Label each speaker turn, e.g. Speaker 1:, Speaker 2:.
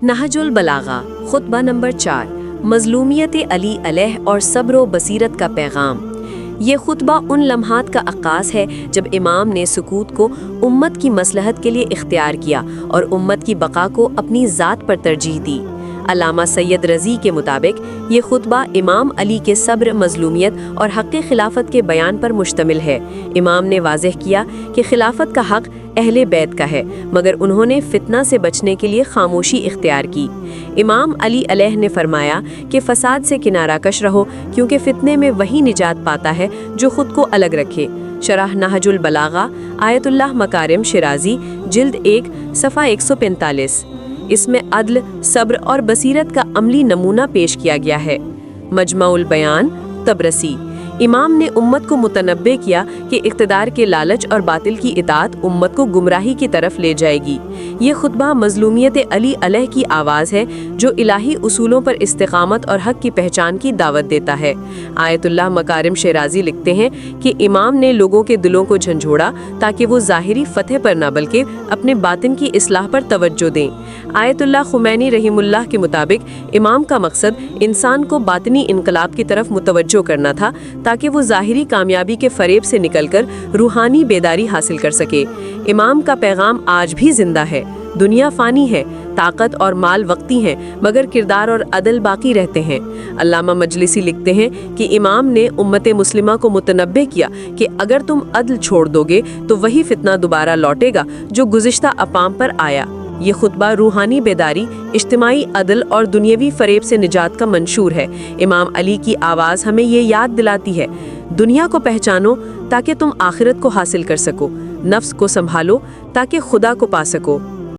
Speaker 1: नहजुल बलागा खुतबा number 4 मज़लूमियत Ali अलैह और सब्र व बसीरत का पैगाम। ये खुतबा उन लम्हात का आगाज़ है जब इमाम ने सुकूत को उम्मत की मसलहत के लिए इख्तियार किया और उम्मत की बका को अपनी ज़ात पर तरजीह दी। अल्लामा सैयद रज़ी के मुताबिक ये खुतबा इमाम अली के सब्र, मज़लूमियत और हक़ खिलाफत के बयान पर मुश्तमिल है। इमाम ने वाज़ेह किया कि खिलाफत का हक़ अहले बैत का है, मगर उन्होंने फितना से बचने के लिए खामोशी इख्तियार की। इमाम अली अलैह ने फरमाया कि फ़साद से किनारा कश रहो, क्योंकि फितने में वही निजात पाता है जो ख़ुद को अलग रखे। शरह नहजुल बलागा आयतुल्लाह मकारिम शिराजी जिल्द 1 सफ़ा 145। इसमें अदल, सब्र और बसीरत का अमली नमूना पेश किया गया है। मजमाउल बयान तबरसी। इमाम ने उम्मत को मुतनब्बे किया कि इक़्तिदार के लालच और बातिल की इताअत उम्मत को गुमराही की तरफ ले जाएगी। ये खुतबा मज़लूमियत अली अलैह की आवाज़ है जो इलाही उसूलों पर इस्तिक़ामत और हक़ की पहचान की दावत देता है। आयतुल्लाह मकारिम शिराजी लिखते हैं कि इमाम ने लोगों के दिलों को झंझोड़ा ताकि वो ज़ाहिरी फ़तह पर न बल्कि अपने बातिन की इस्लाह पर तवज्जो दें। आयतुल्लाह खुमैनी रहीमुल्लाह के मुताबिक इमाम का मकसद इंसान को बातिनी इनकलाब की तरफ मुतवज्जो करना था ताकि वो ज़ाहिरी कामयाबी के फ़रेब से निकलकर रूहानी बेदारी हासिल कर सके। इमाम का पैगाम आज भी ज़िंदा है। दुनिया फ़ानी है, ताकत और माल वक्ती हैं, मगर किरदार और अदल बाकी रहते हैं। अल्लामा मजलिसी लिखते हैं कि इमाम ने उम्मत मुस्लिमा को मुतनब्बे किया कि अगर तुम अदल छोड़ दोगे तो वही फितना दोबारा लौटेगा जो गुज़िश्ता अपाम पर आया। ये खुतबा रूहानी बेदारी, इज्तिमाई अदल और दुनियावी फ़रेब से निजात का मंशूर है। इमाम अली की आवाज़ हमें ये याद दिलाती है, दुनिया को पहचानो ताकि तुम आखिरत को हासिल कर सको, नफ्स को संभालो ताकि खुदा को पा सको।